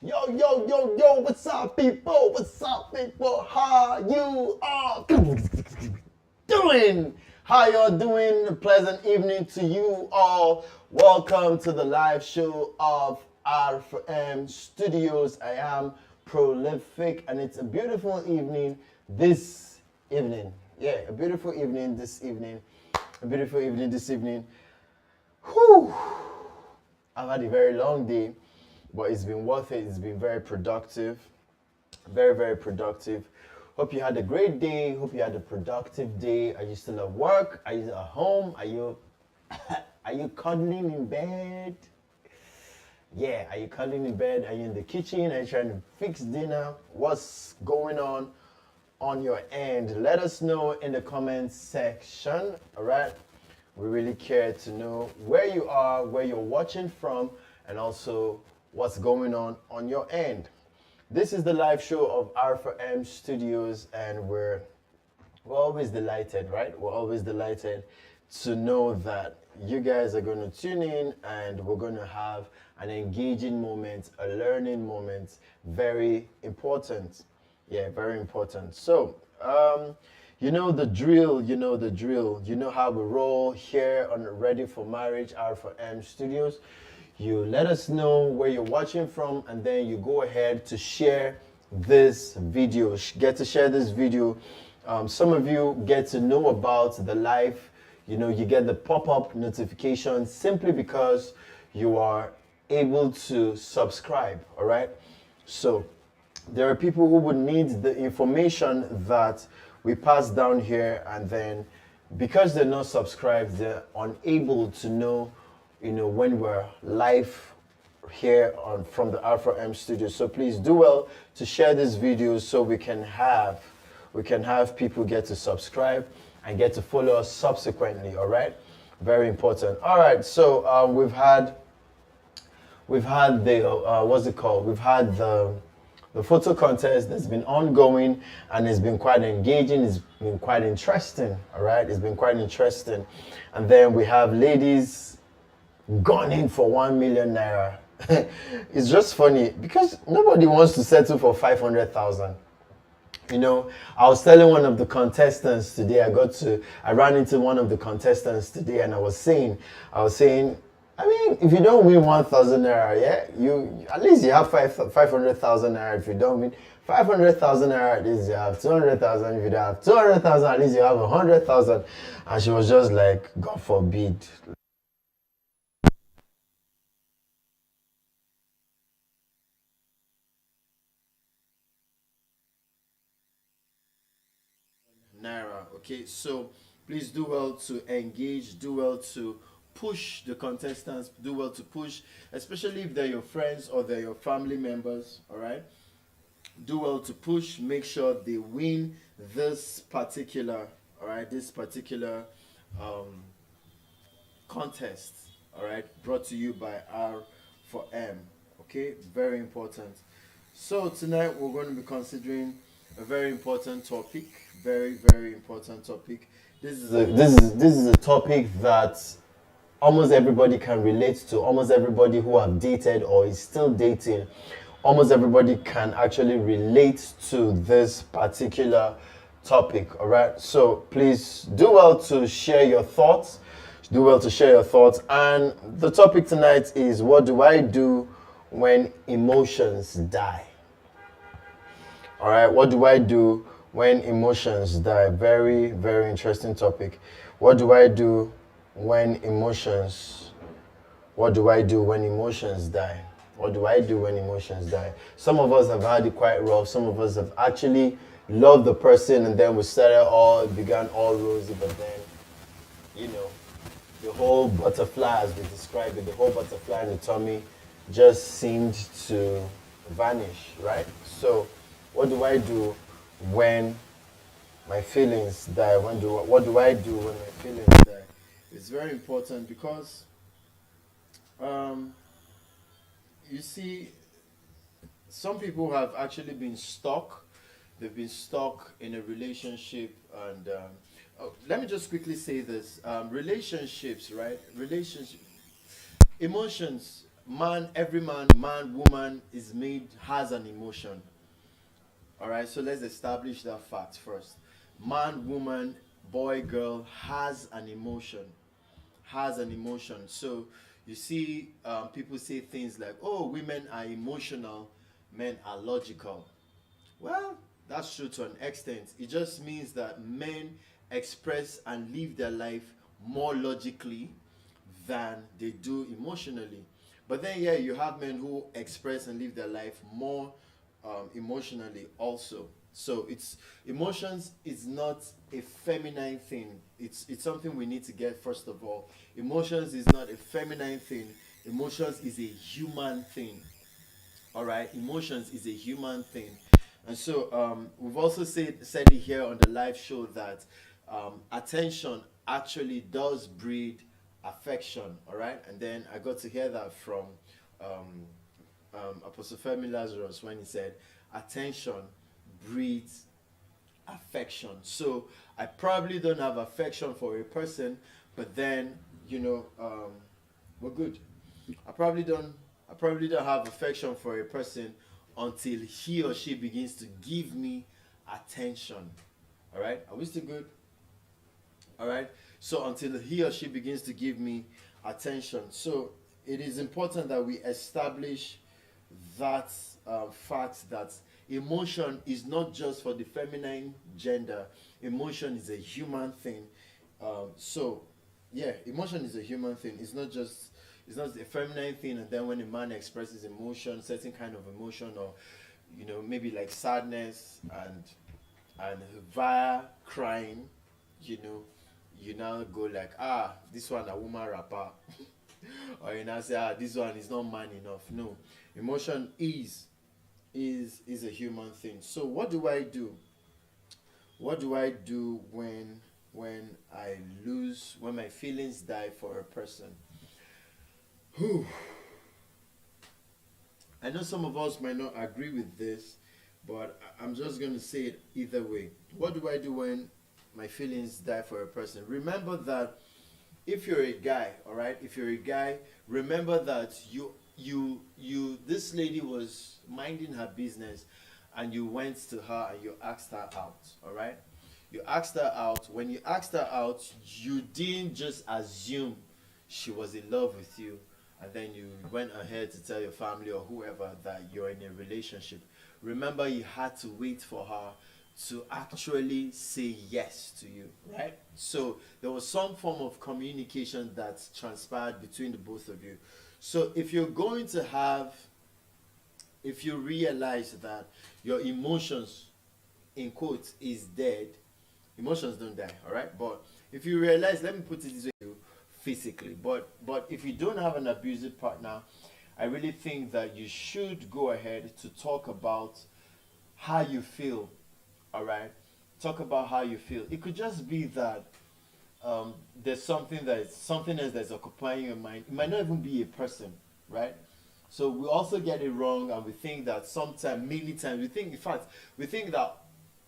Yo, yo, yo, yo, what's up, people? What's up, people? How you all doing? How y'all doing? Pleasant evening to you all. Welcome to the live show of R4M Studios. I am Prolific, and it's a beautiful evening this evening. Yeah, a beautiful evening this evening. A beautiful evening this evening. Whew. I've had a very long day, but it's been worth it. It's been very productive. Very, very productive. Hope you had a great day. Hope you had a productive day. Are you still at work? Are you at home? Are you cuddling in bed? Yeah, are you cuddling in bed? Are you in the kitchen? Are you trying to fix dinner? What's going on your end? Let us know in the comments section. All right. We really care to know where you are, where you're watching from, and also what's going on your end. This is the live show of R4M Studios, and we're always delighted, right? We're always delighted to know that you guys are going to tune in and we're going to have an engaging moment, a learning moment. Very important. Yeah, very important. So, you know the drill, you know the drill. You know how we roll here on Ready for Marriage R4M Studios. You let us know where you're watching from, and then you go ahead to share this video. Get to share this video. Some of you get to know about the live. You know, you get the pop-up notification simply because you are able to subscribe. All right. So there are people who would need the information that we pass down here, and then because they're not subscribed, they're unable to know, you know, when we're live here on from the R4M studio. So please do well to share this video so we can have people get to subscribe and get to follow us subsequently. All right, very important. All right, so we've had the what's it called? We've had the photo contest that's been ongoing, and it's been quite engaging. It's been quite interesting. All right, it's been quite interesting. And then we have ladies gone in for 1 million naira. It's just funny because nobody wants to settle for 500,000. You know, I was telling one of the contestants today, I ran into one of the contestants today, and I was saying, I mean, if you don't win 1,000 naira, yeah, you at least you have 500,000 naira. If you don't win 500,000 naira, at least you have 200,000. If you don't have 200,000, at least you have 100,000. And she was just like, God forbid. Naira. Okay, so please do well to engage, do well to push the contestants, do well to push, especially if they're your friends or they're your family members. All right, do well to push. Make sure they win this particular, all right, this particular um, contest. All right, brought to you by R4M. Okay, very important. So tonight we're going to be considering a very important topic. Very, very important topic. This is a topic that almost everybody can relate to. Almost everybody who have dated or is still dating, almost everybody can actually relate to this particular topic. All right. So please do well to share your thoughts. Do well to share your thoughts. And the topic tonight is, what do I do when emotions die? All right, what do I do when emotions die? Very, very interesting topic. What do I do when emotions? What do I do when emotions die? What do I do when emotions die? Some of us have had it quite rough. Some of us have actually loved the person, and then began all rosy, but then, you know, the whole butterfly, as we described it, the whole butterfly in the tummy just seemed to vanish, right? So, what do I do when my feelings die? What do I do when my feelings die? It's very important because, um, you see, some people have actually been stuck. They've been stuck in a relationship, and let me just quickly say this: relationships, right? Relationship emotions. every man, woman is made, has an emotion. All right, so let's establish that fact first. Man, woman, boy, girl has an emotion. Has an emotion. So you see, people say things like, oh, women are emotional, men are logical. Well, that's true to an extent. It just means that men express and live their life more logically than they do emotionally. But then, yeah, you have men who express and live their life more emotionally also. So it's emotions is not a feminine thing. It's something we need to get first of all. Emotions is not a feminine thing. Emotions is a human thing. All right, emotions is a human thing, and so we've also said it here on the live show that attention actually does breed affection. All right, and then I got to hear that from um, Apostle Femi Lazarus when he said attention breeds affection. So I probably don't have affection for a person, but then we're good. I probably don't I probably don't have affection for a person until he or she begins to give me attention. All right? Are we still good? All right? So until he or she begins to give me attention. So it is important that we establish that fact that emotion is not just for the feminine gender. Emotion is a human thing. So yeah, emotion is a human thing. It's not a feminine thing. And then when a man expresses emotion, certain kind of emotion, or maybe like sadness and via crying, you know, you now go like, this one a woman rapper, or you now say, this one is not man enough. No, emotion is a human thing. So what do I do? What do I do when I lose, when my feelings die for a person? Whew. I know some of us might not agree with this, but I'm just going to say it either way. What do I do when my feelings die for a person? Remember that if you're a guy, all right, if you're a guy, remember that this lady was minding her business and you went to her and you asked her out, all right? You asked her out. When you asked her out, you didn't just assume she was in love with you and then you went ahead to tell your family or whoever that you're in a relationship. Remember, you had to wait for her to actually say yes to you, right? So there was some form of communication that transpired between the both of you. So if you realize that your emotions, in quotes, is dead, emotions don't die, all right? But if you realize, let me put it this way, physically, but if you don't have an abusive partner, I really think that you should go ahead to talk about how you feel. All right, talk about how you feel. It could just be that there's something else that's occupying your mind. It might not even be a person, right? So we also get it wrong, and we think that sometimes, many times, we think that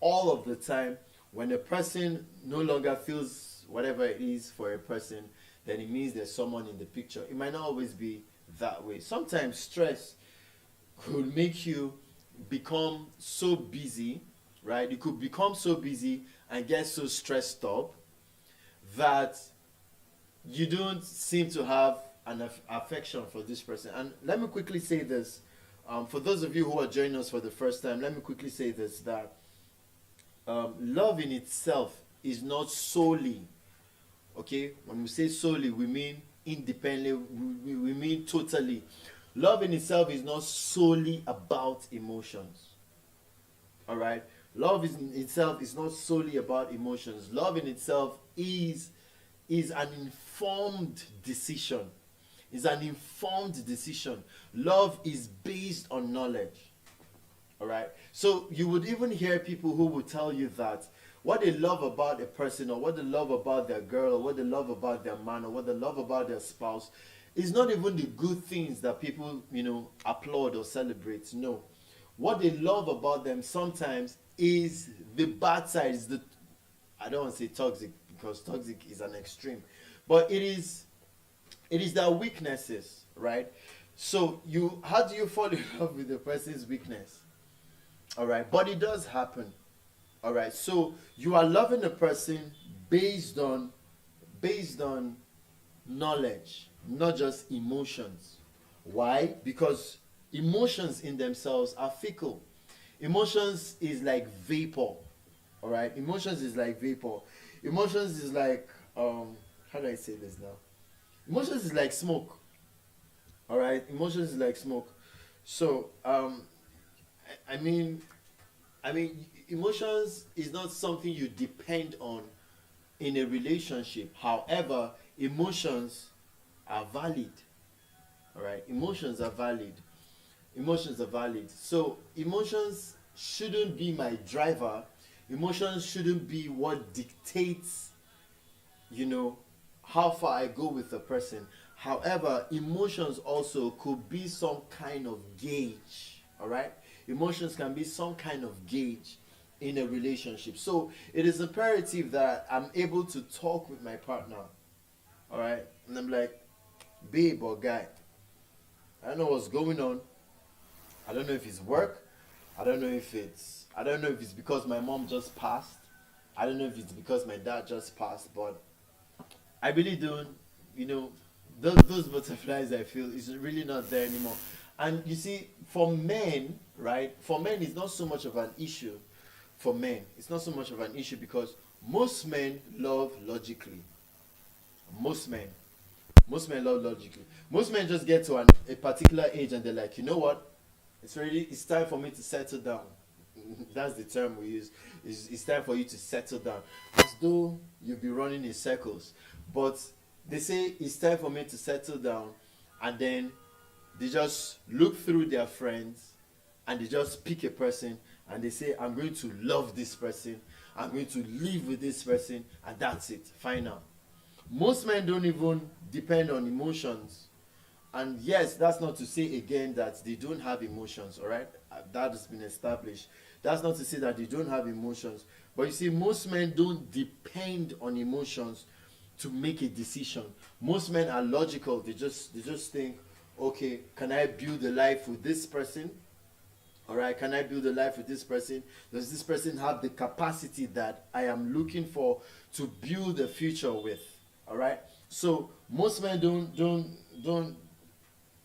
all of the time, when a person no longer feels whatever it is for a person, then it means there's someone in the picture. It might not always be that way. Sometimes stress could make you become so busy, right? You could become so busy and get so stressed up that you don't seem to have an affection for this person. And let me quickly say this. For those of you who are joining us for the first time, let me quickly say this, that love in itself is not solely, okay? When we say solely, we mean independently, we mean totally. Love in itself is not solely about emotions. All right? Love in itself is not solely about emotions. Love in itself is an informed decision. Is an informed decision. Love is based on knowledge. All right? So you would even hear people who would tell you that what they love about a person, or what they love about their girl, or what they love about their man, or what they love about their spouse is not even the good things that people, applaud or celebrate. No. What they love about them sometimes is the bad side, is the, I don't want to say toxic because toxic is an extreme, but it is their weaknesses, right? So how do you fall in love with the person's weakness? All right, but it does happen. All right, so you are loving the person based on based on knowledge, not just emotions. Why? Because emotions in themselves are fickle. Emotions is like vapor. All right, emotions is like vapor. Emotions is like how do I say this now? Emotions is like smoke. All right, emotions is like smoke. So I mean, emotions is not something you depend on in a relationship. However, emotions are valid. All right, emotions are valid. Emotions are valid. So emotions shouldn't be my driver. Emotions shouldn't be what dictates, you know, how far I go with a person. However, emotions also could be some kind of gauge. All right, emotions can be some kind of gauge in a relationship. So it is imperative that I'm able to talk with my partner. All right, and I'm like, babe or guy, I don't know what's going on. I don't know if it's work. I don't know if it's because my mom just passed. I don't know if it's because my dad just passed, but I really don't, you know, those butterflies I feel is really not there anymore. And you see, for men, right? For men, it's not so much of an issue. For men, it's not so much of an issue because most men love logically. Most men, most men love logically. Most men just get to a particular age and they're like, you know what? It's time for me to settle down. That's the term we use. It's time for you to settle down. As though you'll be running in circles. But they say it's time for me to settle down, and then they just look through their friends and they just pick a person and they say, I'm going to love this person, I'm going to live with this person, and that's it. Final. Most men don't even depend on emotions. And yes, that's not to say again that they don't have emotions, all right? That has been established. That's not to say that they don't have emotions. But you see, most men don't depend on emotions to make a decision. Most men are logical. They just think, okay, can I build a life with this person? All right, can I build a life with this person? Does this person have the capacity that I am looking for to build a future with? All right. So most men don't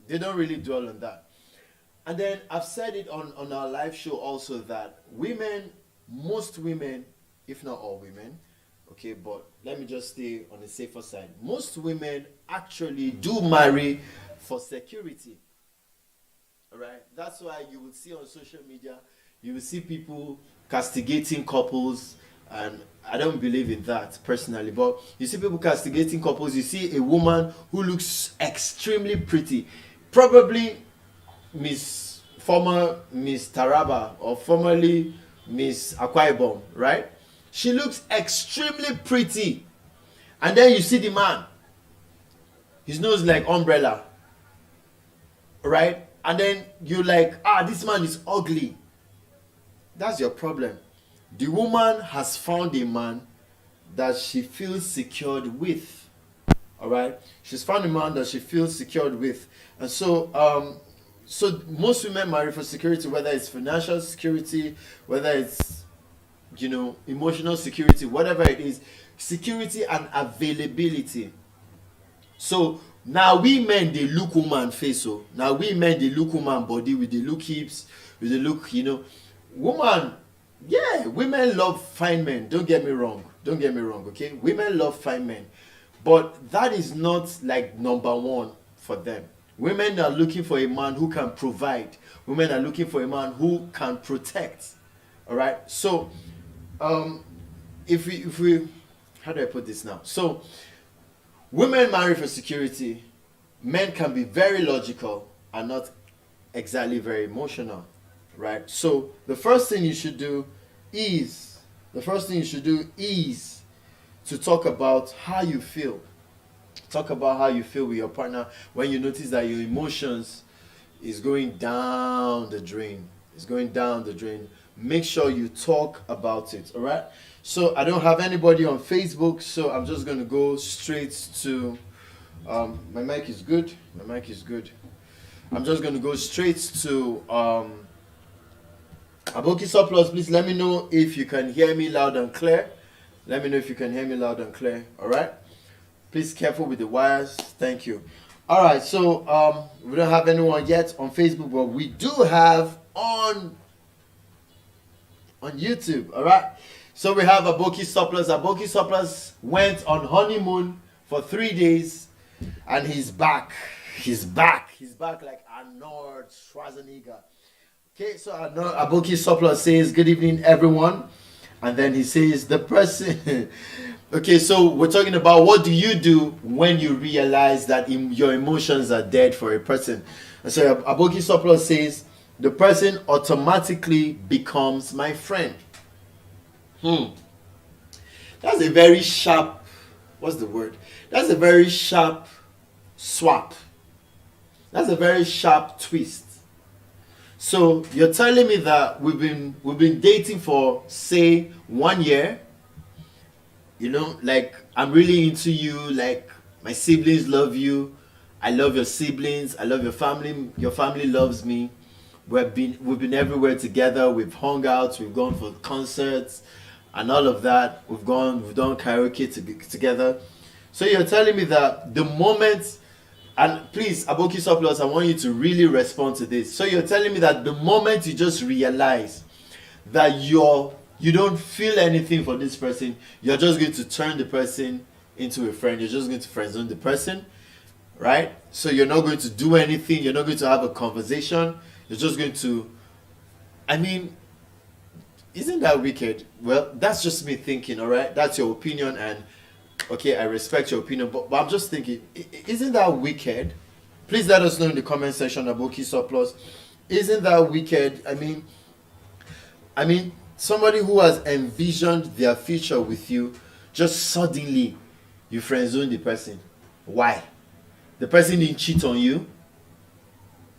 they don't really dwell on that. And then I've said it on our live show also that women, most women, if not all women, okay, but let me just stay on the safer side. Most women actually do marry for security. All right, that's why you will see on social media, you will see people castigating couples, and I don't believe in that personally. But you see people castigating couples. You see a woman who looks extremely pretty, probably former Miss Taraba or formerly Miss Akwa Ibom, right? She looks extremely pretty, and then you see the man, his nose like umbrella, right? And then you like, this man is ugly. That's your problem. The woman has found a man that she feels secured with. All right, she's found a man that she feels secured with, and so most women marry for security, whether it's financial security, whether it's emotional security, whatever it is, security and availability. So now we men they look woman face, so now we men they look woman body with the look hips, with the look, woman. Yeah, women love fine men. Don't get me wrong. Don't get me wrong. Okay, women love fine men, but that is not like number one for them. Women are looking for a man who can provide. Women are looking for a man who can protect. All right. So, if we how do I put this now? So, women marry for security. Men can be very logical and not exactly very emotional, right? So the first thing you should do is to talk about how you feel. Talk about how you feel with your partner when you notice that your emotions is going down the drain. It's going down the drain. Make sure you talk about it. All right. So I don't have anybody on Facebook, so I'm just going to go straight to. My mic is good. My mic is good. I'm just going to go straight to Aboki Surplus. Please let me know if you can hear me loud and clear. Let me know if you can hear me loud and clear. All right. Please careful with the wires. Thank you. All right. So we don't have anyone yet on Facebook, but we do have on YouTube. All right. So we have Aboki Surplus. Aboki Surplus went on honeymoon for 3 days, and he's back. He's back. He's back like Arnold Schwarzenegger. Okay, so Aboki Surplus says, "Good evening, everyone." And then he says, the person... Okay, so we're talking about what do you do when you realize that your emotions are dead for a person. And so Aboki Surplus says, the person automatically becomes my friend. That's a very sharp... What's the word? That's a very sharp swap. That's a very sharp twist. So you're telling me that we've been dating for, say, 1 year. You know, like, I'm really into you. Like, my siblings love you. I love your siblings. I love your family. Your family loves me. We've been everywhere together. We've hung out. We've gone for concerts and all of that. We've done karaoke together. So you're telling me that the moment... And please, Aboki Surplus, I want you to really respond to this. So you're telling me that the moment you just realize that you don't feel anything for this person, you're just going to turn the person into a friend. You're just going to friendzone the person, right? So you're not going to do anything. You're not going to have a conversation. You're just going to... I mean, isn't that wicked? Well, that's just me thinking, all right? That's your opinion, and... Okay, I respect your opinion, but I'm just thinking, isn't that wicked? Please let us know in the comment section, Aboki Surplus. Isn't that wicked? I mean, somebody who has envisioned their future with you, just suddenly you friendzone the person. Why? The person didn't cheat on you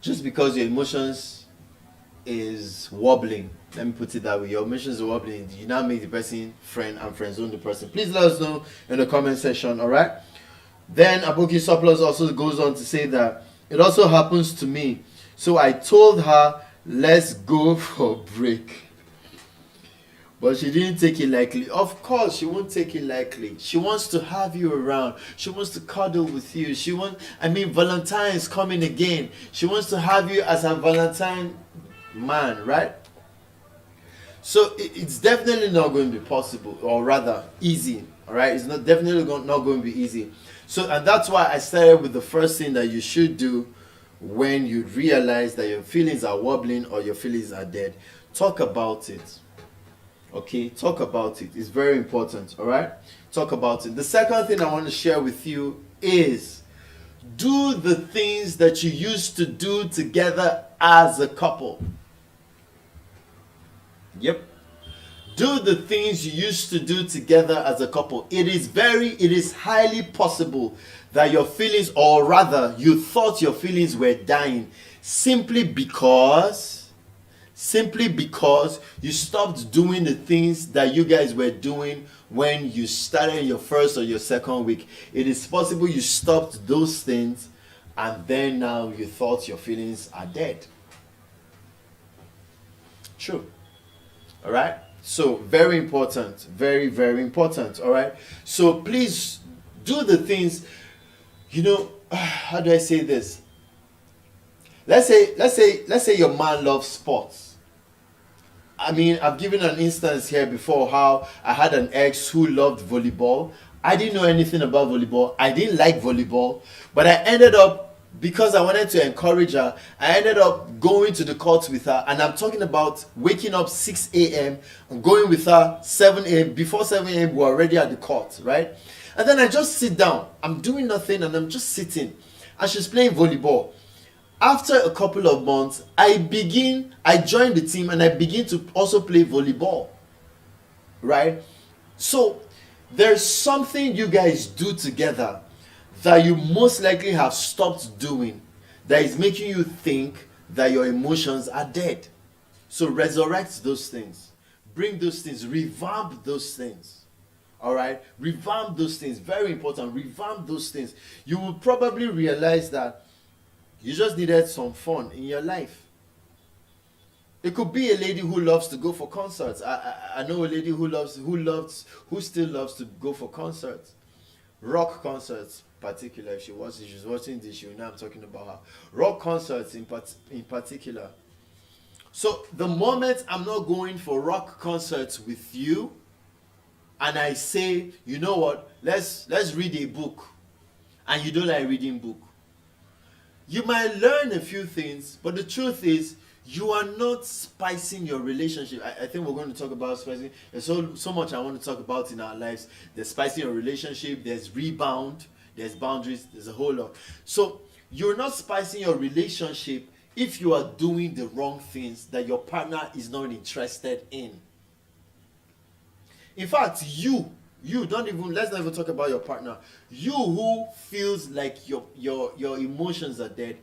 just because your emotions is wobbling. Let me put it that way. Your emotions are wobbling. You now make the person friend and friendzone the person. Please let us know in the comment section, alright? Then Aboki Surplus also goes on to say that it also happens to me. So I told her, let's go for a break. But she didn't take it lightly. Of course, she won't take it lightly. She wants to have you around. She wants to cuddle with you. Valentine is coming again. She wants to have you as a Valentine man, right? So it's definitely not going to be possible, or rather easy. All right, it's not going to be easy. So, and that's why I started with the first thing that you should do when you realize that your feelings are wobbling or your feelings are dead. Talk about it. Okay, talk about it. It's very important. All right, talk about it. The second thing I want to share with you is do the things that you used to do together as a couple. Yep. Do the things you used to do together as a couple. It is highly possible that your feelings, or rather, you thought your feelings were dying simply because you stopped doing the things that you guys were doing when you started your first or your second week. It is possible you stopped those things and then now you thought your feelings are dead. True. All right, so very important, very, very important. All right, so please do the things, how do I say this? Let's say your man loves sports. I mean, I've given an instance here before how I had an ex who loved volleyball. I didn't know anything about volleyball. I didn't like volleyball, but I ended up, because I wanted to encourage her, I ended up going to the court with her. And I'm talking about waking up 6 a.m. and going with her 7 a.m. Before 7 a.m. we're already at the court, right? And then I just sit down. I'm doing nothing and I'm just sitting. And she's playing volleyball. After a couple of months, I join the team and I begin to also play volleyball, right? So there's something you guys do together that you most likely have stopped doing that is making you think that your emotions are dead. So resurrect those things. Bring those things. Revamp those things. All right? Revamp those things. Very important. Revamp those things. You will probably realize that You just needed some fun in your life. It could be a lady who loves to go for concerts. I know a lady who still loves to go for concerts, rock concerts, particular. If she's watching this, she will know I'm talking about her. Rock concerts in particular. So the moment I'm not going for rock concerts with you, and I say, you know what, let's read a book, and you don't like reading book, you might learn a few things, but the truth is you are not spicing your relationship. I think we're going to talk about spicing. There's so much I want to talk about in our lives. There's spicing your relationship, there's rebound, there's boundaries, there's a whole lot. So you're not spicing your relationship if you are doing the wrong things that your partner is not interested in. In fact, you don't even, let's not even talk about your partner. You who feels like your emotions are dead,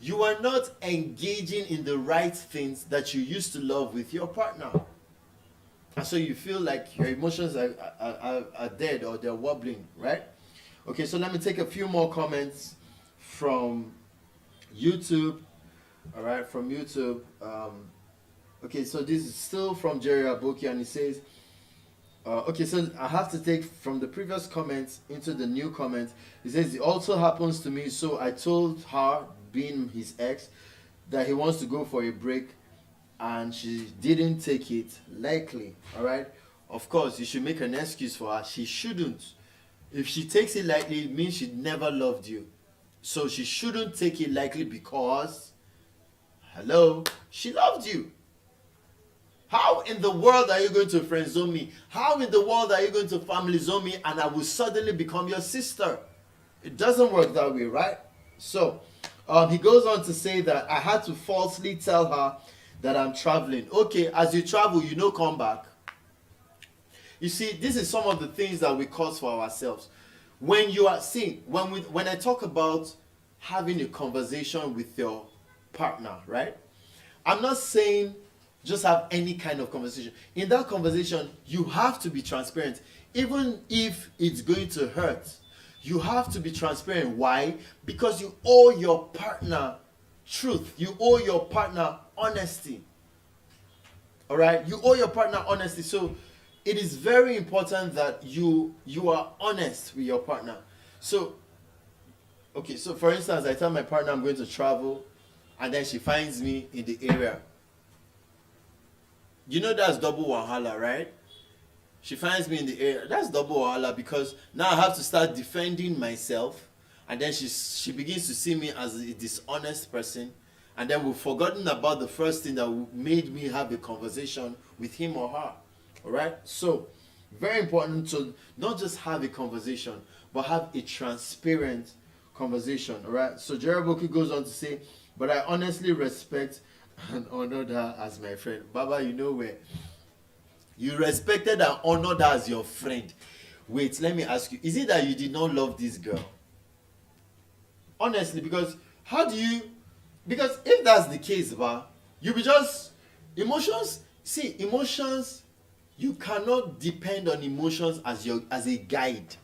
you are not engaging in the right things that you used to love with your partner. And so you feel like your emotions are dead, or they're wobbling, right? Okay, so let me take a few more comments from YouTube. All right, from YouTube. Okay, so this is still from Jerry Aboki, and he says, okay, so I have to take from the previous comments into the new comment. He says, it also happens to me, so I told her, being his ex, that he wants to go for a break, and she didn't take it lightly. All right, of course you should make an excuse for her. She shouldn't. If she takes it lightly, it means she never loved you. So she shouldn't take it lightly, because hello, she loved you. How in the world are you going to friend zone me? How in the world are you going to family zone me, and I will suddenly become your sister? It doesn't work that way, right? So he goes on to say that I had to falsely tell her that I'm traveling. Okay, as you travel, you know, come back. You see, this is some of the things that we cause for ourselves. When you are seeing, when I talk about having a conversation with your partner, right? I'm not saying just have any kind of conversation. In that conversation, you have to be transparent, even if it's going to hurt. You have to be transparent. Why? Because you owe your partner truth. You owe your partner honesty. All right? You owe your partner honesty. So it is very important that you are honest with your partner. So, okay, so for instance, I tell my partner I'm going to travel, and then she finds me in the area. You know that's double wahala, right? She finds me in the area. That's double wahala, because now I have to start defending myself, and then she begins to see me as a dishonest person, and then we've forgotten about the first thing that made me have a conversation with him or her. All right? So, very important to not just have a conversation, but have a transparent conversation. All right? So Jeraboki goes on to say, but I honestly respect and honored her as my friend. Baba, you know where? You respected and honored her as your friend. Wait, let me ask you, is it that you did not love this girl? Honestly, because if that's the case, you be just emotions. See, emotions, you cannot depend on emotions as a guide.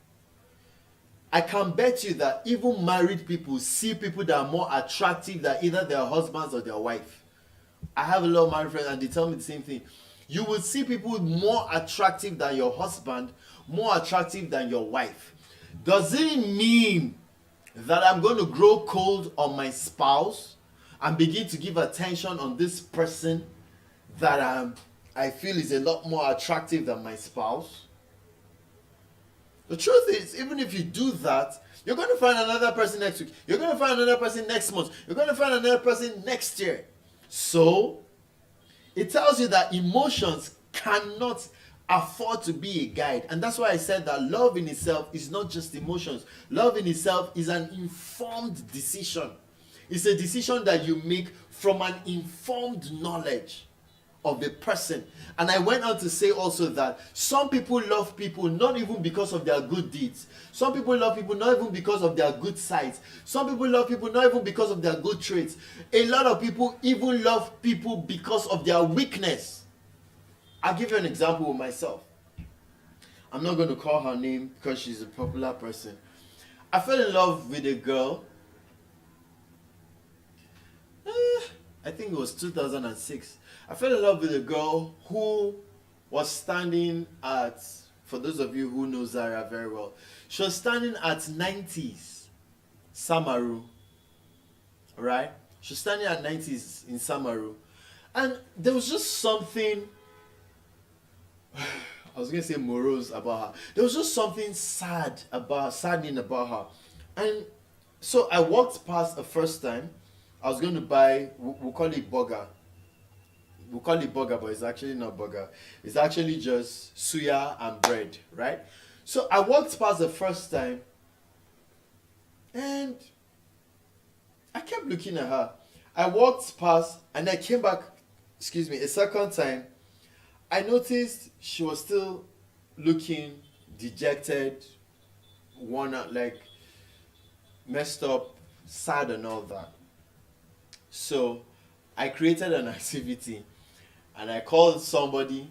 I can bet you that even married people see people that are more attractive than either their husbands or their wife. I have a lot of married friends, and they tell me the same thing. You will see people more attractive than your husband, more attractive than your wife. Does it mean that I'm going to grow cold on my spouse and begin to give attention on this person that I feel is a lot more attractive than my spouse? The truth is, even if you do that, you're going to find another person next week. You're going to find another person next month. You're going to find another person next year. So, it tells you that emotions cannot afford to be a guide. And that's why I said that love in itself is not just emotions. Love in itself is an informed decision. It's a decision that you make from an informed knowledge of the person. And I went on to say also that some people love people not even because of their good deeds. Some people love people not even because of their good sides. Some people love people not even because of their good traits. A lot of people even love people because of their weakness. I'll give you an example with myself. I'm not going to call her name because she's a popular person. I fell in love with a girl, I think it was 2006. I fell in love with a girl who was standing at, for those of you who know Zara very well, she was standing at 90s Samaru, right? She was standing at 90s in Samaru. And there was just something, I was going to say morose about her. There was just something saddening about her. And so I walked past the first time. I was going to buy, we'll call it burger. We'll call it burger, but it's actually not burger. It's actually just suya and bread, right? So I walked past the first time and I kept looking at her. I walked past and I came back, excuse me, a second time. I noticed she was still looking dejected, worn out, like messed up, sad and all that. So I created an activity and I called somebody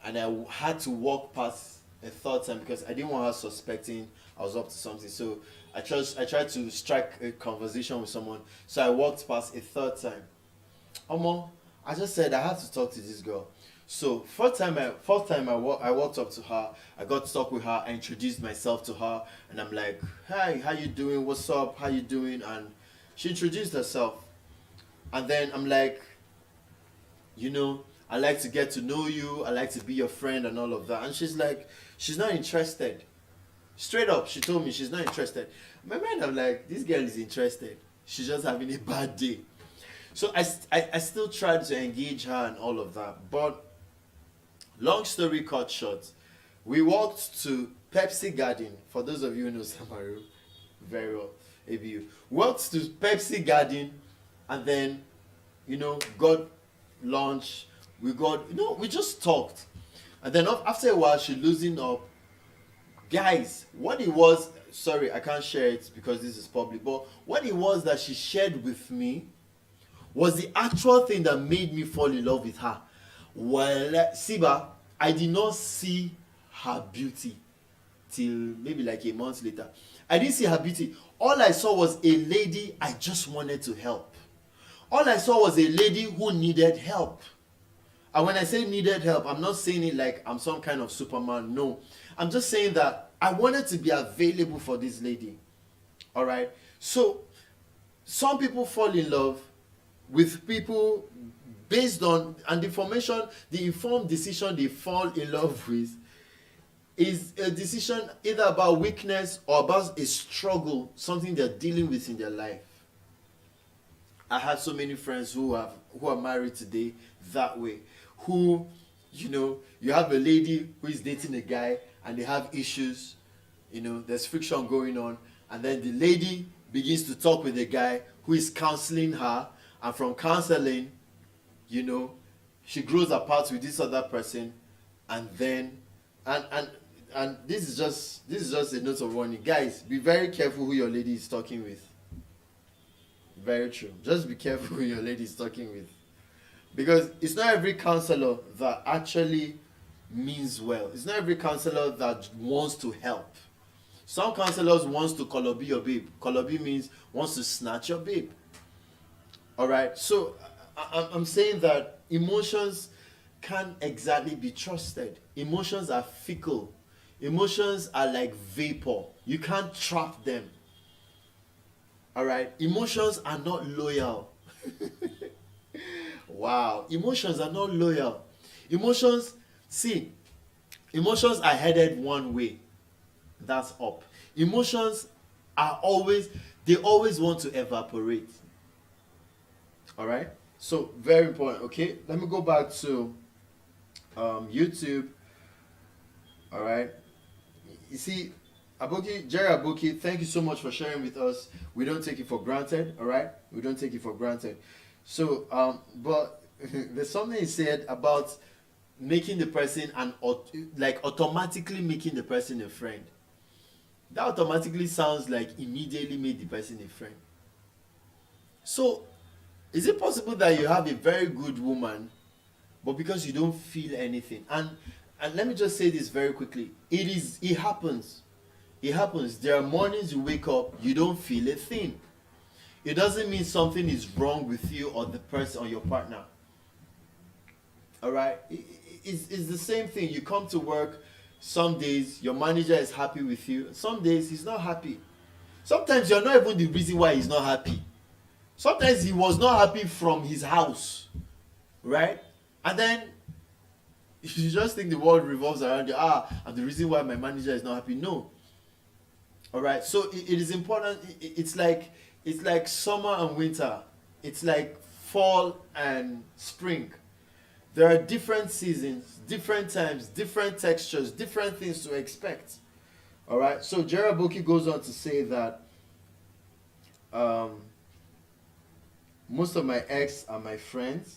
and I had to walk past a third time because I didn't want her suspecting I was up to something. So I tried to strike a conversation with someone. So I walked past a third time. Omo, I just said I have to talk to this girl. So fourth time I walked up to her, I got to talk with her, I introduced myself to her, and I'm like, "Hi, how you doing? What's up? How you doing?" And she introduced herself. And then I'm like, I like to get to know you, I like to be your friend and all of that. And she's like, she's not interested. Straight up, she told me she's not interested. In my mind, I'm like, this girl is interested. She's just having a bad day. So I still tried to engage her and all of that. But long story cut short, we walked to Pepsi Garden. For those of you who know Samaru very well, ABU. Walked to Pepsi Garden and then, got lunch. We just talked. And then after a while, she loosened up. Guys, what it was, sorry, I can't share it because this is public, but what it was that she shared with me was the actual thing that made me fall in love with her. Well, Siba, I did not see her beauty till maybe like a month later. I didn't see her beauty. All I saw was a lady I just wanted to help. All I saw was a lady who needed help. And when I say needed help, I'm not saying it like I'm some kind of Superman. No. I'm just saying that I wanted to be available for this lady. All right? So, some people fall in love with people based on, and the informed decision they fall in love with is a decision either about weakness or about a struggle, something they're dealing with in their life. I have so many friends who are married today that way. Who, you have a lady who is dating a guy and they have issues, there's friction going on, and then the lady begins to talk with the guy who is counseling her, and from counseling, she grows apart with this other person, and then and this is just a note of warning. Guys, be very careful who your lady is talking with. Very true. Just be careful who your lady is talking with. Because it's not every counselor that actually means well. It's not every counselor that wants to help. Some counselors wants to kolobi your babe. Kolobi means wants to snatch your babe. Alright, so I'm saying that emotions can't exactly be trusted. Emotions are fickle. Emotions are like vapor. You can't trap them. Alright, emotions are not loyal. Wow, emotions are not loyal. Emotions are headed one way. That's up. Emotions they always want to evaporate. Alright? So, very important, okay? Let me go back to YouTube. Alright? You see, Jerry Aboki, thank you so much for sharing with us. We don't take it for granted, alright? We don't take it for granted. So, but there's something he said about making the person automatically making the person a friend. That automatically sounds like immediately made the person a friend. So, is it possible that you have a very good woman, but because you don't feel anything? And let me just say this very quickly. It happens. It happens. There are mornings you wake up, you don't feel a thing. It doesn't mean something is wrong with you or the person or your partner. All right? It's the same thing. You come to work, some days your manager is happy with you, some days he's not happy. Sometimes you're not even the reason why he's not happy. Sometimes he was not happy from his house, right? And then you just think the world revolves around you. And the reason why my manager is not happy. No. All right. So it is important. It's like summer and winter. It's like fall and spring. There are different seasons, different times, different textures, different things to expect. All right. So Jeraboki goes on to say that most of my ex are my friends.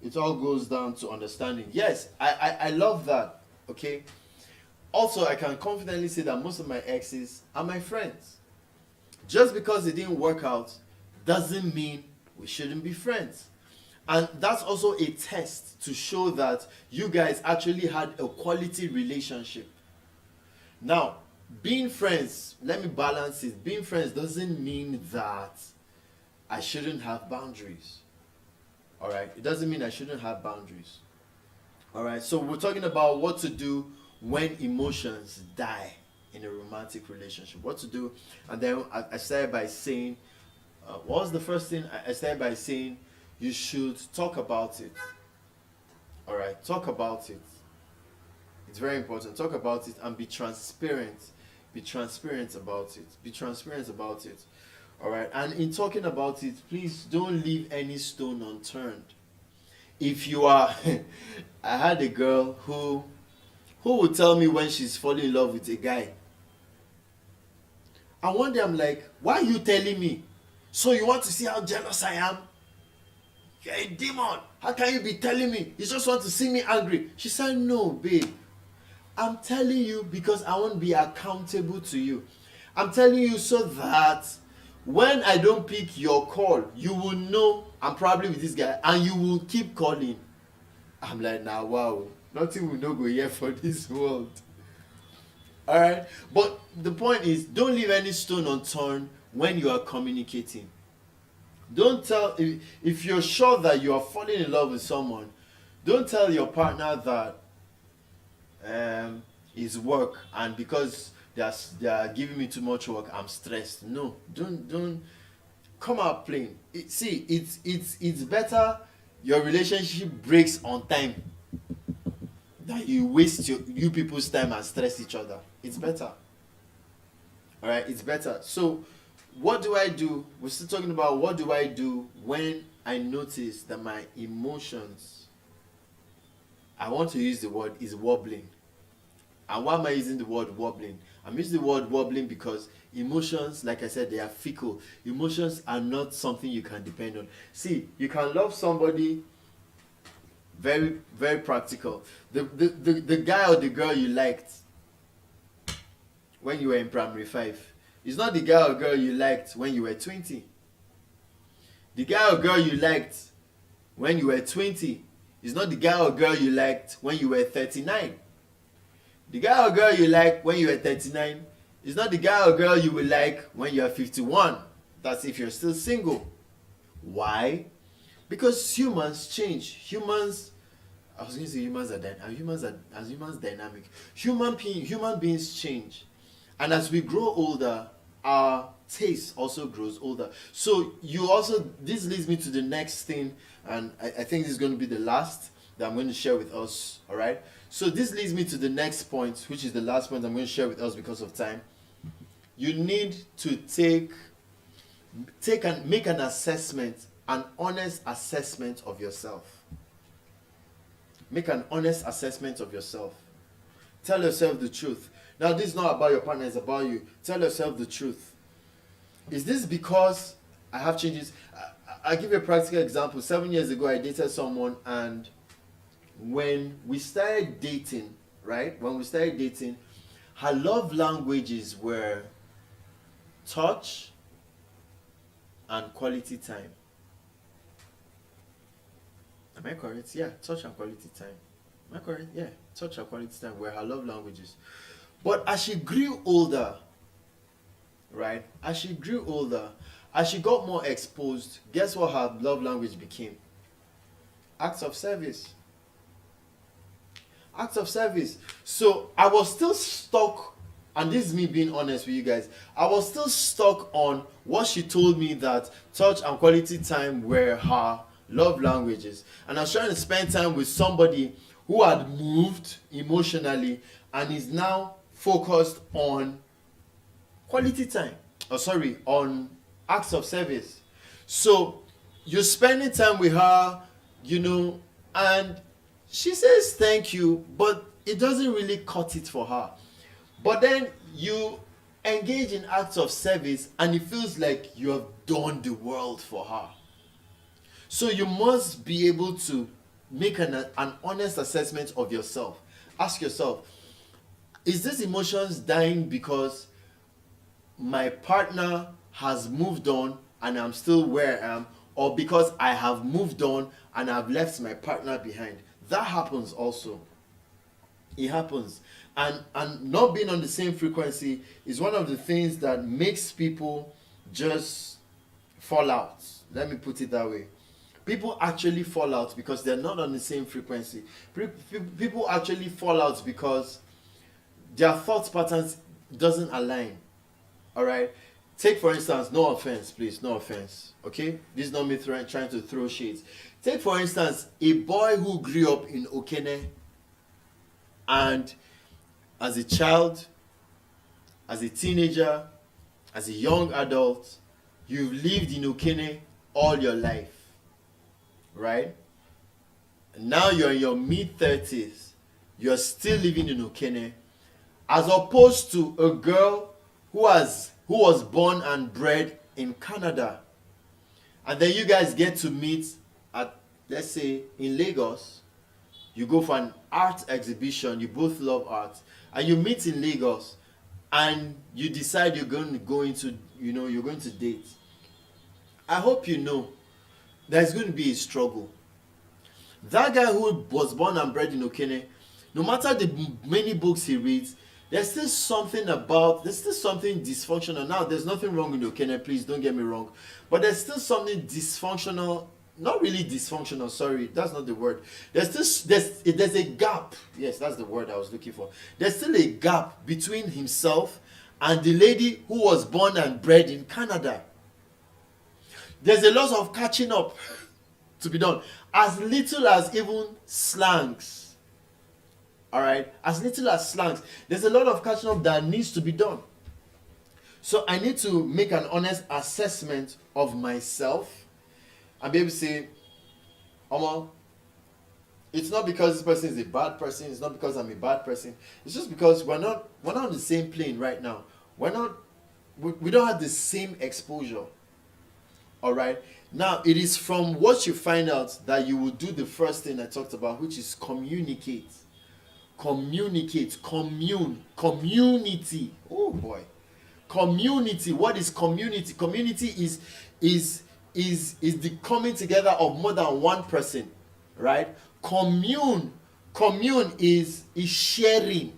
It all goes down to understanding. Yes, I love that. Okay. Also, I can confidently say that most of my exes are my friends. Just because it didn't work out doesn't mean we shouldn't be friends. And that's also a test to show that you guys actually had a quality relationship. Now, being friends, let me balance it. Being friends doesn't mean that I shouldn't have boundaries. All right? It doesn't mean I shouldn't have boundaries. All right? So we're talking about what to do when emotions die in a romantic relationship. What to do. And then I started by saying, what was the first thing? I started by saying you should talk about it. All right? Talk about it. It's very important. Talk about it and be transparent. Be transparent about it. Be transparent about it. All right. And in talking about it, please don't leave any stone unturned. If you are, I had a girl who would tell me when she's falling in love with a guy. And one day I'm like, why are you telling me? So you want to see how jealous I am? You're a demon. How can you be telling me? You just want to see me angry. She said, no, babe. I'm telling you because I want to be accountable to you. I'm telling you so that when I don't pick your call, you will know I'm probably with this guy and you will keep calling. I'm like, nah, wow. Nothing will not go here for this world. Alright? But the point is, don't leave any stone unturned when you are communicating. Don't tell, if you're sure that you are falling in love with someone, don't tell your partner that it's work and because they are giving me too much work, I'm stressed. No, don't come out plain. It's better your relationship breaks on time than you waste you people's time and stress each other. It's better. All right, it's better. So what do I do? We're still talking about what do I do when I notice that my emotions, I want to use the word, is wobbling. And why am I using the word wobbling? I'm using the word wobbling because emotions, like I said, they are fickle. Emotions are not something you can depend on. See, you can love somebody, very, very practical. The guy or the girl you liked when you were in primary 5 is not the guy or girl you liked when you were 20. The guy or girl you liked when you were 20 is not the guy or girl you liked when you were 39. The guy or girl you like when you are 39 is not the guy or girl you will like when you are 51. That's if you're still single. Why? Because humans change. Humans, I was going to say humans are dynamic. Human beings change. And as we grow older, our taste also grows older. So this leads me to the next thing, and I think this is going to be the last that I'm going to share with us, all right? So this leads me to the next point, which is the last point I'm going to share with us because of time. You need to make an assessment, an honest assessment of yourself. Make an honest assessment of yourself. Tell yourself the truth. Now, this is not about your partner, it's about you. Tell yourself the truth. Is this because I have changes? I'll give you a practical example. 7 years ago, I dated someone, and when we started dating, her love languages were touch and quality time. Am I correct? Yeah, touch and quality time. Am I correct? Yeah, touch and quality time were her love languages. But as she grew older, As she got more exposed, guess what her love language became? Acts of service. Acts of service. So I was still stuck, and this is me being honest with you guys. I was still stuck on what she told me, that touch and quality time were her love languages. And I was trying to spend time with somebody who had moved emotionally and is now focused on quality time. Oh, sorry, on acts of service. So you're spending time with her, and she says thank you, but it doesn't really cut it for her. But then you engage in acts of service and it feels like you have done the world for her. So you must be able to make an honest assessment of yourself. Ask yourself, is this emotions dying because my partner has moved on and I'm still where I am, or because I have moved on and I've left my partner behind? That happens also. It happens. And not being on the same frequency is one of the things that makes people just fall out. Let me put it that way. People actually fall out because they're not on the same frequency. People actually fall out because their thought patterns doesn't align. All right. Take for instance, no offense, please, no offense. Okay, this is not me trying to throw shades. Take for instance a boy who grew up in Okene, and as a child, as a teenager, as a young adult, you've lived in Okene all your life, right? And now you're in your mid-30s, you're still living in Okene, as opposed to a girl who was born and bred in Canada. And then you guys get to meet at, let's say, in Lagos. You go for an art exhibition, you both love art, and you meet in Lagos, and you decide you're going to date. I hope you know there's going to be a struggle. That guy who was born and bred in Okene, no matter the many books he reads, there's still something dysfunctional. Now, there's nothing wrong with Okene, please don't get me wrong, but there's still something dysfunctional. Not really dysfunctional, sorry, that's not the word. There's a gap. Yes, that's the word I was looking for. There's still a gap between himself and the lady who was born and bred in Canada. There's a lot of catching up to be done. As little as even slangs. Alright? As little as slangs. There's a lot of catching up that needs to be done. So I need to make an honest assessment of myself and be able to say, Omo, it's not because this person is a bad person, it's not because I'm a bad person, it's just because we're not on the same plane right now. We don't have the same exposure. Alright? Now, it is from what you find out that you will do the first thing I talked about, which is communicate. Community. Oh boy. Community. What is community? Community is the coming together of more than one person, right? Commune is sharing,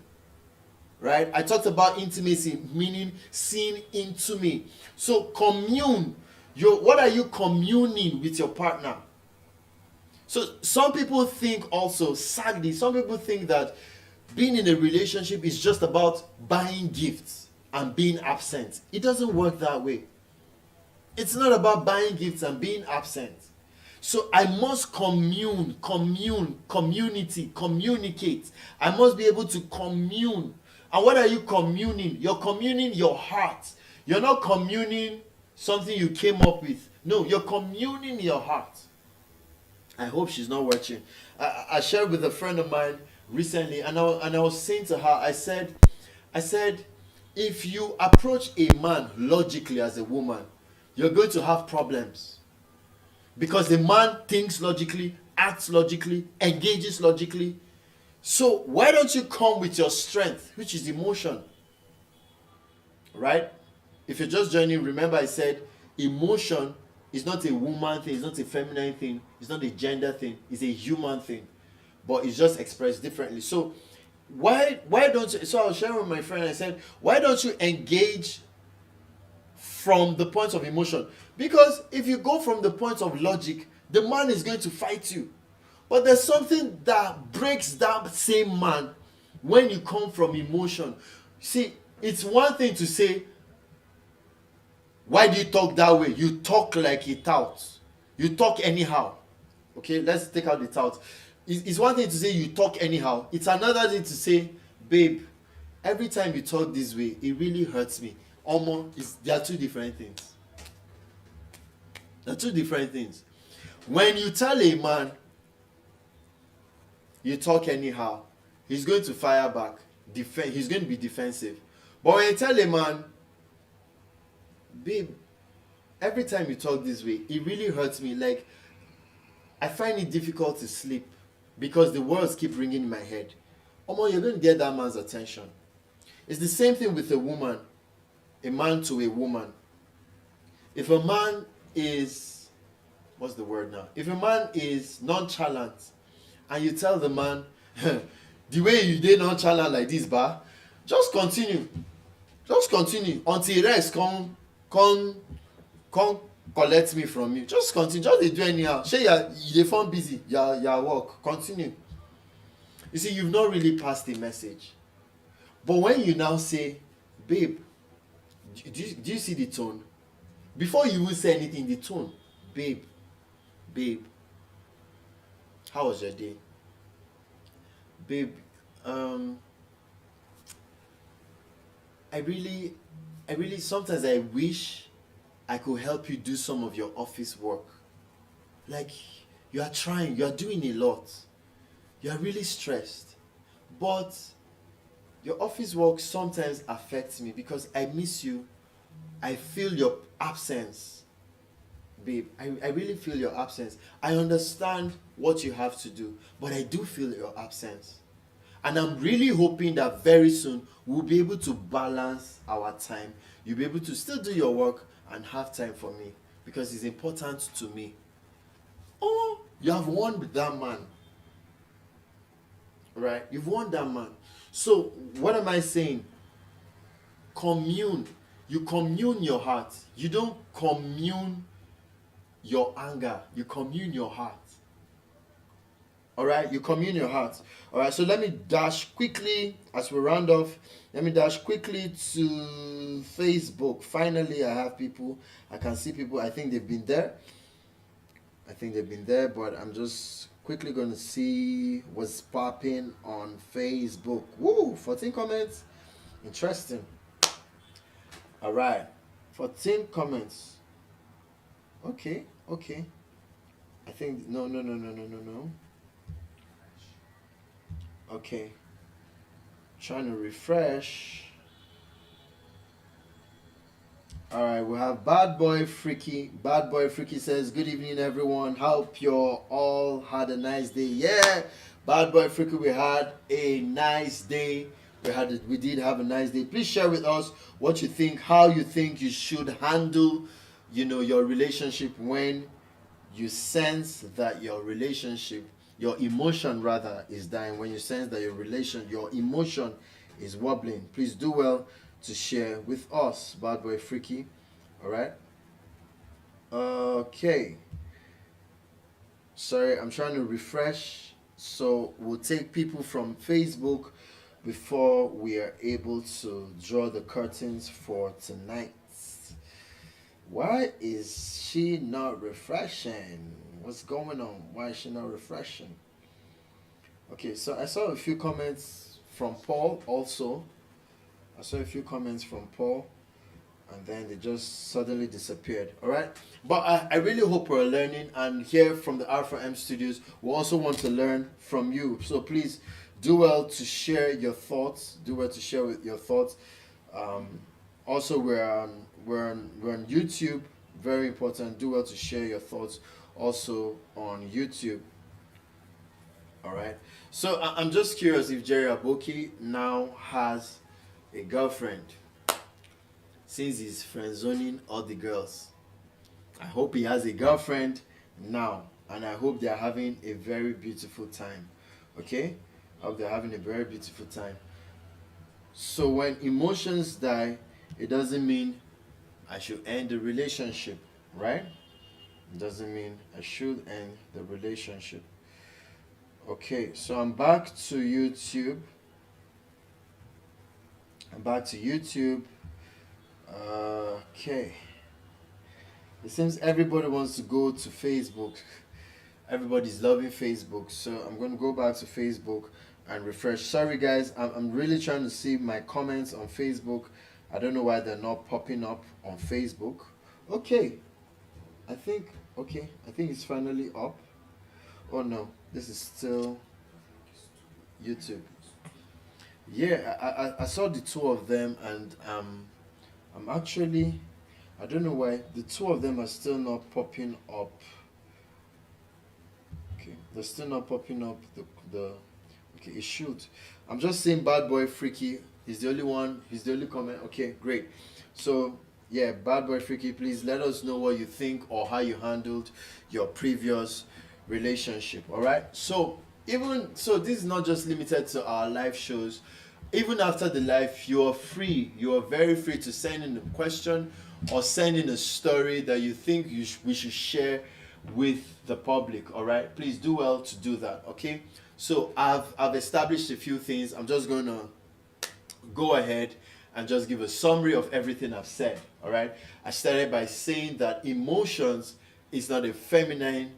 right? I talked about intimacy, meaning seeing into me. So commune, what are you communing with your partner? So some people think also, sadly, that being in a relationship is just about buying gifts and being absent. It doesn't work that way. It's not about buying gifts and being absent. So I must communicate. I must be able to commune. And what are you communing? You're communing your heart. You're not communing something you came up with. No, you're communing your heart. I hope she's not watching. I shared with a friend of mine recently, and I was saying to her, I said, if you approach a man logically as a woman, you're going to have problems. Because the man thinks logically, acts logically, engages logically. So why don't you come with your strength, which is emotion? Right? If you're just joining, remember I said emotion is not a woman thing, it's not a feminine thing, it's not a gender thing, it's a human thing. But it's just expressed differently. So why don't you, so I was sharing with my friend, I said, why don't you engage from the point of emotion. Because if you go from the point of logic, the man is going to fight you. But there's something that breaks that same man when you come from emotion. See, it's one thing to say, why do you talk that way? You talk like a tout. You talk anyhow. Okay, let's take out the tout. It's one thing to say you talk anyhow. It's another thing to say, babe, every time you talk this way, it really hurts me. They are two different things. They're two different things. When you tell a man you talk anyhow, he's going to fire back. He's going to be defensive. But when you tell a man, babe, every time you talk this way, it really hurts me. Like, I find it difficult to sleep because the words keep ringing in my head. You're going to get that man's attention. It's the same thing with a woman, a man to a woman. If a man is, what's the word now? If a man is nonchalant and you tell the man, the way you did nonchalant like this, just continue. Just continue until rest come collect me from you. Just continue. Just dey do anyhow. Shey you dey form busy. Your work. Continue. You see, you've not really passed the message. But when you now say, babe, do you see the tone? Before you even say anything, the tone, babe, how was your day? Babe, I really sometimes I wish I could help you do some of your office work. Like, you are trying, you are doing a lot. You are really stressed. But your office work sometimes affects me because I miss you. I feel your absence. Babe, I really feel your absence. I understand what you have to do, but I do feel your absence. And I'm really hoping that very soon we'll be able to balance our time. You'll be able to still do your work and have time for me because it's important to me. Oh, you have won with that man. Right? You've won that man. So, what am I saying? Commune. You commune your heart. You don't commune your anger. You commune your heart. Alright? You commune your heart. Alright, so let me dash quickly, as we round off, let me dash quickly to Facebook. Finally, I have people. I can see people. I think they've been there. But I'm just quickly going to see what's popping on Facebook. Woo! 14 comments. Interesting. All right. 14 comments. Okay. I think, no. Okay. Trying to refresh. All right, we have Bad Boy Freaky. Bad Boy Freaky says, good evening, everyone. Hope you all had a nice day. Yeah, Bad Boy Freaky, we had a nice day. We did have a nice day. Please share with us what you think, how you think you should handle, your relationship when you sense that your emotion rather is dying. When you sense that your emotion is wobbling. Please do well to share with us, Bad Boy Freaky. All right. Okay. Sorry, I'm trying to refresh. So we'll take people from Facebook before we are able to draw the curtains for tonight. Why is she not refreshing? What's going on? Why is she not refreshing? Okay, so I saw a few comments from Paul also. And then they just suddenly disappeared. All right, but I really hope we're learning, and here from the R4M Studios, we also want to learn from you. So please do well to share your thoughts. Also, we're on YouTube. Very important. Do well to share your thoughts also on YouTube. All right. So I'm just curious if Jerry Aboki now has a girlfriend, since he's friend zoning all the girls. I hope he has a girlfriend now, and I hope they're having a very beautiful time. Okay? I hope they're having a very beautiful time. So when emotions die, it doesn't mean I should end the relationship, right? Doesn't mean I should end the relationship. Okay, so I'm back to YouTube. I'm back to YouTube. Okay. It seems everybody wants to go to Facebook. Everybody's loving Facebook. So I'm going to go back to Facebook and refresh. Sorry, guys. I'm really trying to see my comments on Facebook. I don't know why they're not popping up on Facebook. Okay. I think it's finally up. Oh no, this is still YouTube. Yeah, I saw the two of them, and I'm actually, I don't know why the two of them are still not popping up. Okay, they're still not popping up. The okay, it should. I'm just saying, Bad Boy Freaky. He's the only one. He's the only comment. Okay, great. So yeah, Bad Boy Freaky, please let us know what you think or how you handled your previous relationship. All right. So even so, this is not just limited to our live shows. Even after the live, you are free. You are very free to send in a question or send in a story that you think we should share with the public. All right. Please do well to do that. Okay. So I've established a few things. I'm just going to go ahead and just give a summary of everything I've said. All right. I started by saying that emotions is not a feminine,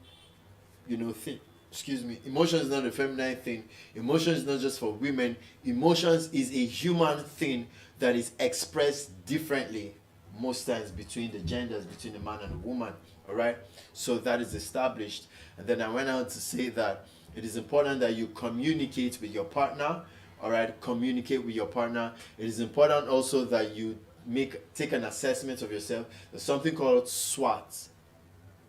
thing. Excuse me. Emotion is not a feminine thing. Emotion is not just for women. Emotions is a human thing that is expressed differently most times between the genders, between a man and a woman. All right. So that is established. And then I went on to say that it is important that you communicate with your partner. All right, communicate with your partner. It is important also that you take an assessment of yourself. There's something called SWOT.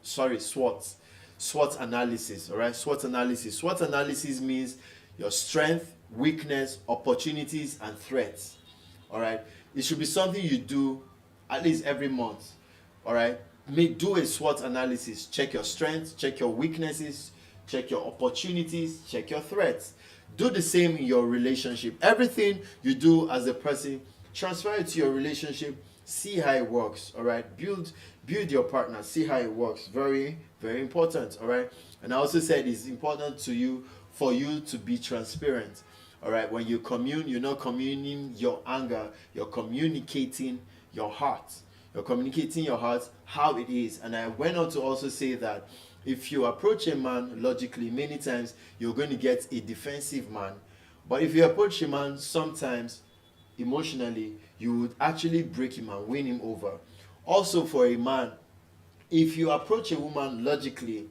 SWOT analysis. All right, SWOT analysis. SWOT analysis means your strength, weakness, opportunities, and threats. All right, it should be something you do at least every month. All right, do a SWOT analysis. Check your strengths, check your weaknesses, check your opportunities, check your threats. Do the same in your relationship. Everything you do as a person, transfer it to your relationship. See how it works. All right. Build your partner. See how it works. Very, very important. All right. And I also said it's important for you to be transparent. All right. When you commune, you're not communing your anger. You're communicating your heart. You're communicating your heart how it is. And I went on to also say that if you approach a man logically, many times you're going to get a defensive man. But if you approach a man sometimes emotionally, you would actually break him and win him over. Also for a man, if you approach a woman logically,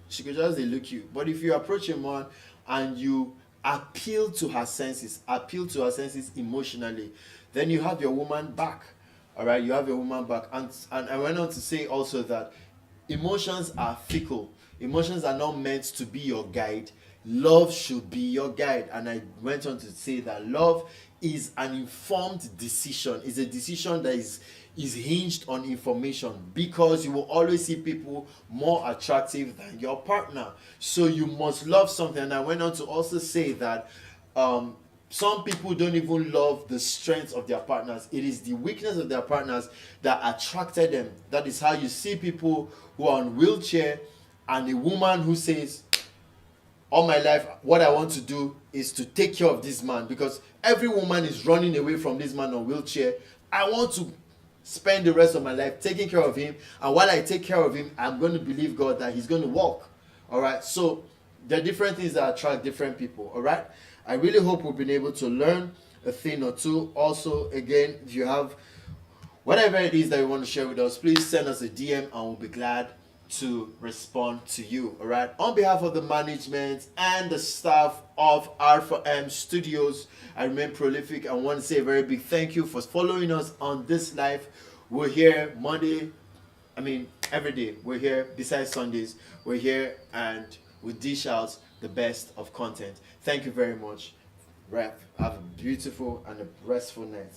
she could just look you. But if you approach a man and you appeal to her senses emotionally, then you have your woman back. All right, you have your woman back. And I went on to say also that emotions are fickle. Emotions are not meant to be your guide. Love should be your guide. And I went on to say that love is an informed decision. It's a decision that is hinged on information, because you will always see people more attractive than your partner. So you must love something. And I went on to also say that some people don't even love the strengths of their partners. It is the weakness of their partners that attracted them. That is how you see people who are on wheelchair and a woman who says, all my life, what I want to do is to take care of this man, because every woman is running away from this man on wheelchair. I want to spend the rest of my life taking care of him. And while I take care of him, I'm going to believe God that he's going to walk. All right. So there are different things that attract different people. All right. I really hope we've been able to learn a thing or two. Also, again, if you have whatever it is that you want to share with us, please send us a DM and we'll be glad to respond to you. All right. On behalf of the management and the staff of R4M Studios, I remain prolific. I want to say a very big thank you for following us on this live. We're here every day. We're here besides Sundays. We're here and we dish out the best of content. Thank you very much. Have a beautiful and a restful night.